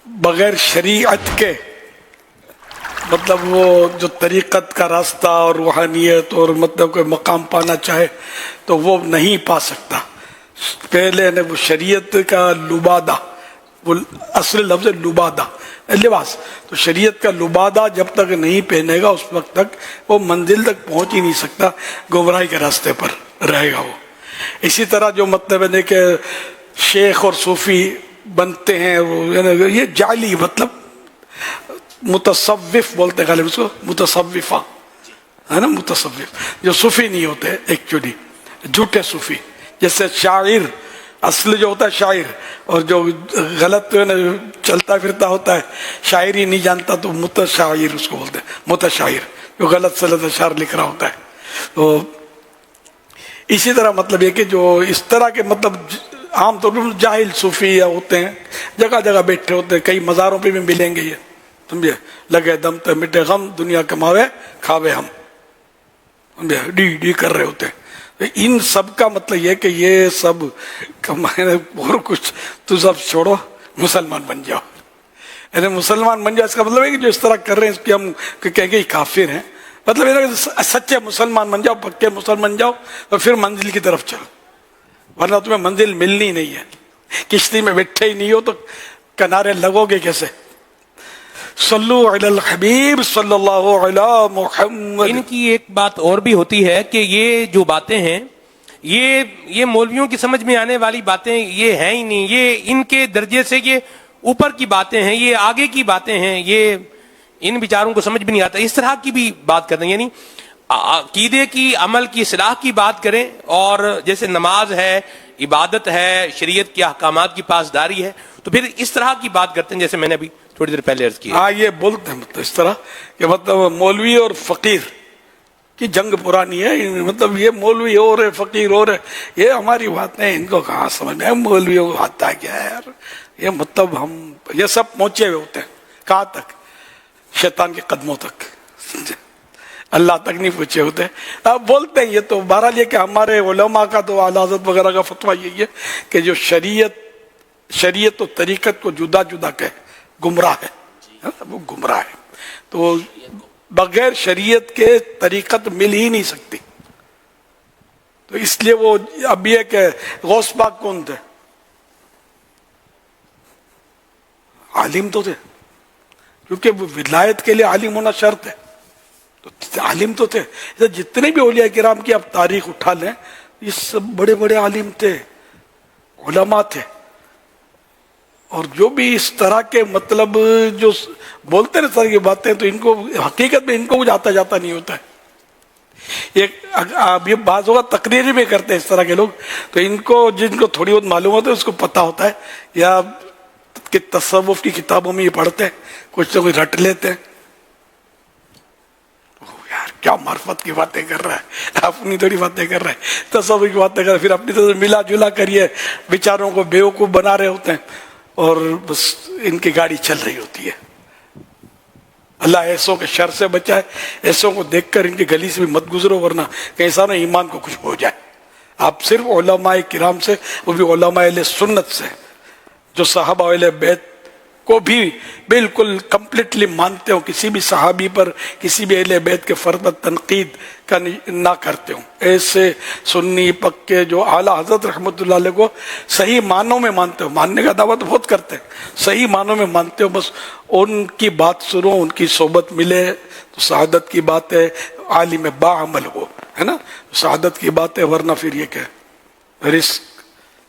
بغیر شریعت کے مطلب وہ جو طریقت کا راستہ اور روحانیت اور مطلب کوئی مقام پانا چاہے تو وہ نہیں پا سکتا. پہلے نے وہ شریعت کا لبادہ، وہ اصل لفظ لبادہ لباس، تو شریعت کا لبادہ جب تک نہیں پہنے گا اس وقت تک وہ منزل تک پہنچ ہی نہیں سکتا، گمراہی کے راستے پر رہے گا وہ. اسی طرح جو مطلب ہے کہ شیخ اور صوفی بنتے ہیں یہ جعلی، مطلب متصوف بولتے ہیں غالب اس کو، متصوفہ ہے نا، متصوف جو صوفی نہیں ہوتے ایکچولی، جھوٹے صوفی. جیسے شاعر اصل جو ہوتا ہے شاعر، اور جو غلط چلتا پھرتا ہوتا ہے شاعری نہیں جانتا تو متشاعر اس کو بولتے ہیں، متشاعر جو غلط سلط اشعار لکھ رہا ہوتا ہے. تو اسی طرح مطلب یہ کہ جو اس طرح کے مطلب عام طور پر جاہل صوفی ہوتے ہیں، جگہ جگہ بیٹھے ہوتے ہیں، کئی مزاروں پہ بھی ملیں گے یہ، سمجھے، لگے دم تو مٹے غم دنیا کماوے کھاوے ہم، سمجھے، ڈی ڈی کر رہے ہوتے ہیں. ان سب کا مطلب یہ کہ یہ سب کمائے اور کچھ تو سب چھوڑو، مسلمان بن جاؤ. یعنی مسلمان بن جاؤ اس کا مطلب ہے کہ جو اس طرح کر رہے ہیں اس کی ہم کہیں گے کافر ہیں. مطلب یہ سچے مسلمان بن جاؤ، پکے مسلمان بن جاؤ اور پھر منزل کی طرف چلو، ورنہ تمہیں منزل ملنی نہیں ہے. کشتی میں بیٹھے ہی نہیں ہو تو کنارے لگو گے کیسے؟ صلو علی الحبیب صلی اللہ علی محمد. ان کی ایک بات اور بھی ہوتی ہے کہ یہ جو باتیں ہیں یہ مولویوں کی سمجھ میں آنے والی باتیں یہ ہیں ہی نہیں، یہ ان کے درجے سے یہ اوپر کی باتیں ہیں، یہ آگے کی باتیں ہیں، یہ ان بیچاروں کو سمجھ بھی نہیں آتا. اس طرح کی بھی بات کرتے ہیں، یعنی عقیدے کی، عمل کی اصلاح کی بات کریں، اور جیسے نماز ہے، عبادت ہے، شریعت کے احکامات کی پاسداری ہے، تو پھر اس طرح کی بات کرتے ہیں جیسے میں نے ابھی تھوڑی دیر پہلے عرض کی. ہاں یہ بولتے ہیں مطلب اس طرح کہ مطلب مولوی اور فقیر کی جنگ پرانی ہے. مطلب یہ مولوی اور ہے، فقیر اور ہے، یہ ہماری بات نہیں، ان کو کہاں سمجھ میں، مولویوں کو آتا ہے کیا ہے یار. یہ مطلب ہم یہ سب پہنچے ہوئے ہوتے ہیں کہاں تک؟ شیطان کے قدموں تک، اللہ تک نہیں پہنچے ہوتے. اب بولتے ہیں یہ تو بہرحال یہ کہ ہمارے علماء کا تو اعلی حضرت وغیرہ کا فتویٰ یہی ہے کہ جو شریعت و طریقت کو جدا جدا کہ گمراہ ہے، وہ گمراہ ہے. تو بغیر شریعت کے طریقت مل ہی نہیں سکتی. تو اس لیے وہ اب یہ کہ غوث پاک کون تھے؟ عالم تو تھے، کیونکہ وہ ولایت کے لیے عالم ہونا شرط ہے، تو عالم تو تھے. جتنے بھی اولیاء کرام کی آپ تاریخ اٹھا لیں یہ سب بڑے بڑے عالم تھے، علماء تھے. اور جو بھی اس طرح کے مطلب جو بولتے ہیں اس طرح کی باتیں تو ان کو حقیقت میں ان کو کچھ آتا جاتا نہیں ہوتا ہے. اب یہ بعض ہوگا تقریر میں کرتے ہیں اس طرح کے لوگ، تو ان کو جن کو تھوڑی بہت معلوم ہوتا ہے اس کو پتا ہوتا ہے، یا کہ تصوف کی کتابوں میں یہ پڑھتے ہیں، کچھ نہ کچھ رٹ لیتے ہیں. یار کیا معرفت کی باتیں کر رہا ہے، اپنی تھوڑی باتیں کر رہا ہے، تصوف کی باتیں کر رہا ہے، پھر اپنی طرح ملا جلا کریے بیچاروں کو بیوقوف بنا رہے ہوتے ہیں اور بس ان کی گاڑی چل رہی ہوتی ہے. اللہ ایسوں کے شر سے بچائے، ایسوں کو دیکھ کر ان کی گلی سے بھی مت گزرو ورنہ کہیں سارا ایمان کو کچھ ہو جائے. آپ صرف علماء کرام سے، وہ بھی علماء اہل سنت سے، جو صحابہ اہل بیت کو بھی بالکل کمپلیٹلی مانتے ہوں، کسی بھی صحابی پر، کسی بھی اہل بیت کے فرد پر تنقید کا نہ کرتے ہوں، ایسے سنی پکے جو اعلیٰ حضرت رحمۃ اللہ علیہ کو صحیح معنوں میں مانتے ہو، ماننے کا دعویٰ تو بہت کرتے ہیں، صحیح معنوں میں مانتے ہو، بس ان کی بات سنو، ان کی صحبت ملے تو سعادت کی بات ہے. عالم با عمل ہو، ہے نا، سعادت کی بات ہے. ورنہ پھر یہ کہ رزق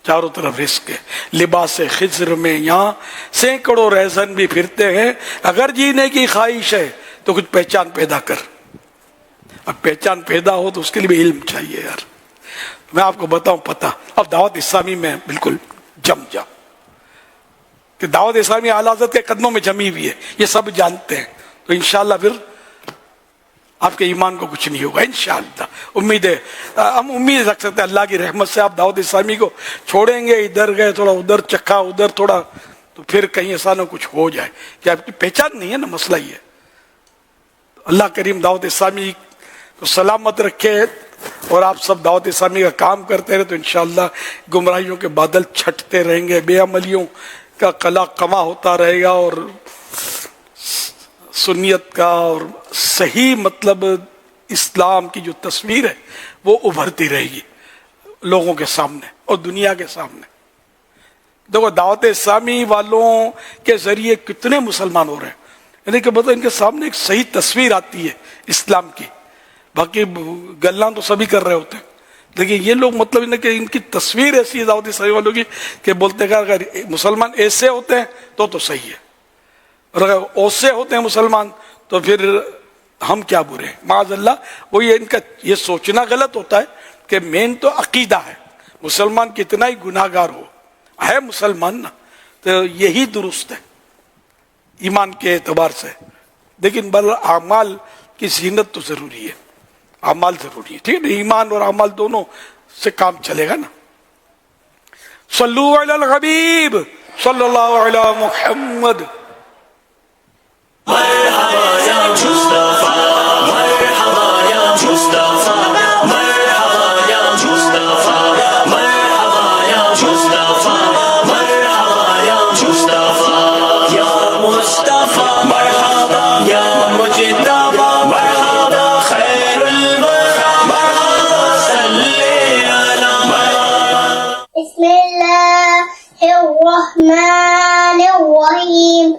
چاروں طرف رزق ہے. لباس خضر میں یہاں سینکڑوں رہزن بھی پھرتے ہیں، اگر جینے کی خواہش ہے تو کچھ پہچان پیدا کر. اب پہچان پیدا ہو تو اس کے لیے بھی علم چاہیے یار. میں آپ کو بتاؤں پتہ، اب دعوت اسلامی میں بالکل جم جاؤ کہ دعوت اسلامی اعلیٰ حضرت کے قدموں میں جمی ہوئی ہے، یہ سب جانتے ہیں. تو انشاءاللہ پھر آپ کے ایمان کو کچھ نہیں ہوگا انشاءاللہ. امید ہے، ہم امید رکھ سکتے ہیں اللہ کی رحمت سے. آپ دعوت اسلامی کو چھوڑیں گے، ادھر گئے تھوڑا ادھر چکھا، ادھر تھوڑا، تو پھر کہیں ایسا نہ کچھ ہو جائے کہ آپ کی پہچان نہیں ہے نا، مسئلہ یہ ہے. اللہ کریم دعوت اسلامی کو سلامت رکھے اور آپ سب دعوت اسلامی کا کام کرتے رہے تو انشاءاللہ گمراہیوں کے بادل چھٹتے رہیں گے، بے عملیوں کا قلع کما ہوتا رہے گا اور سنیت کا اور صحیح مطلب اسلام کی جو تصویر ہے وہ ابھرتی رہے گی لوگوں کے سامنے اور دنیا کے سامنے. دیکھو دعوت اسلامی والوں کے ذریعے کتنے مسلمان ہو رہے ہیں, یعنی کہ مطلب ان کے سامنے ایک صحیح تصویر آتی ہے اسلام کی. باقی گلاں تو سبھی کر رہے ہوتے ہیں, لیکن یہ لوگ مطلب ان کی تصویر ایسی ہے دعوت اسلامی والوں کی کہ بولتے ہیں کہ اگر مسلمان ایسے ہوتے ہیں تو صحیح ہے, اور اگر اوسے ہوتے ہیں مسلمان تو پھر ہم کیا برے ہیں. معاذ اللہ, وہ یہ ان کا یہ سوچنا غلط ہوتا ہے کہ مین تو عقیدہ ہے, مسلمان کتنا ہی گناہ گار ہو ہے مسلمان نا, تو یہی درست ہے ایمان کے اعتبار سے. لیکن بل اعمال کی زینت تو ضروری ہے, اعمال ضروری ہے, ٹھیک ہے, ایمان اور اعمال دونوں سے کام چلے گا نا. صلو علی الحبیب صلی اللہ علی محمد. مرحبا یا مصطفیٰ, مرحبا یا مصطفیٰ, مرحبا یا مصطفیٰ, مرحبا یا مصطفیٰ, مرحبا یا مصطفیٰ, یا مصطفیٰ مرحبا, یا مجتبی مرحبا, خیر الورى مرحبا, صلی علی مرحبا. بسم اللہ الرحمن الرحیم.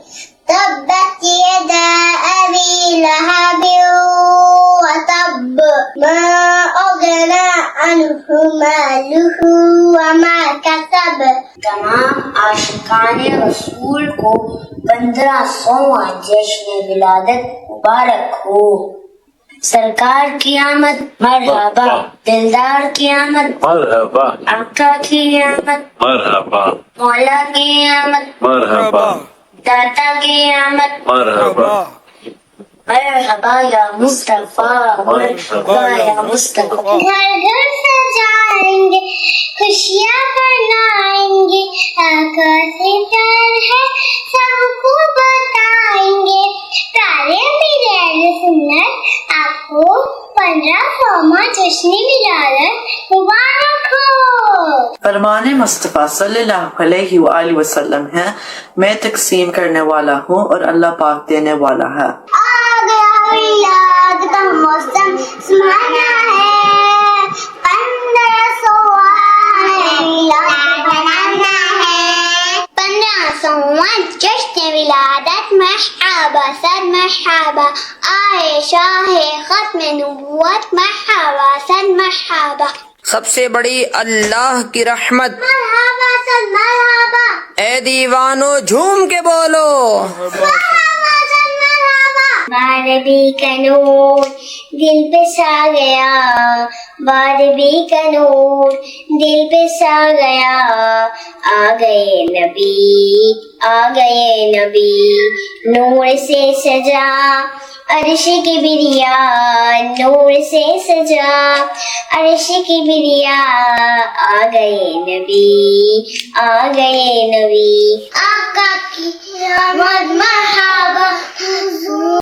تبت يدا أبي لهب وتب ما أغنى عنه ماله وما كسب. تمام عاشقان رسول کو 1500واں جشن ولادت مبارک ہو. سرکار کی آمد مرحبا, دلدار کی آمد مرحبا, آقا کی آمد مرحبا, مولا کی آمد مرحبا, داتا کی آمد مرحبا, مرحبا یا مصطفیٰ, مرحبا یا مصطفیٰ. گھر گھر سجائیں گے, خوشیاں منائیں گے, آقا سے پیار ہے سب کو بتائیں گے. پیارے میرے اہل سنت, آپ کو 1500واں جشن ولادت مبارک ہو. فرمان مصطفیٰ صلی اللہ علیہ وآلہ وسلم ہے, میں تقسیم کرنے والا ہوں اور اللہ پاک دینے والا ہے. آ گیا میلاد کا موسم سمانا ہے, 1500واں میلاد بنانا ہے. 1500واں جشن ولادت مرحبا سر مرحبا, آئے شاہ ختم نبوت مرحبا سر مرحبا. سب سے بڑی اللہ کی رحمت, مرحبا سر مرحبا, اے دیوانو جھوم کے بولو. مرحبا سر مرحبا. باربی کا نور دل پہ سا گیا, باربی کا نور دل پہ سا گیا. آ گئے نبی, آ گئے نبی, نور سے سجا عرش کی بریا, نور سے سجا عرش کی بریا. آ گئے نبی, آ گئے نبی, آقا کی آمد مرحبا.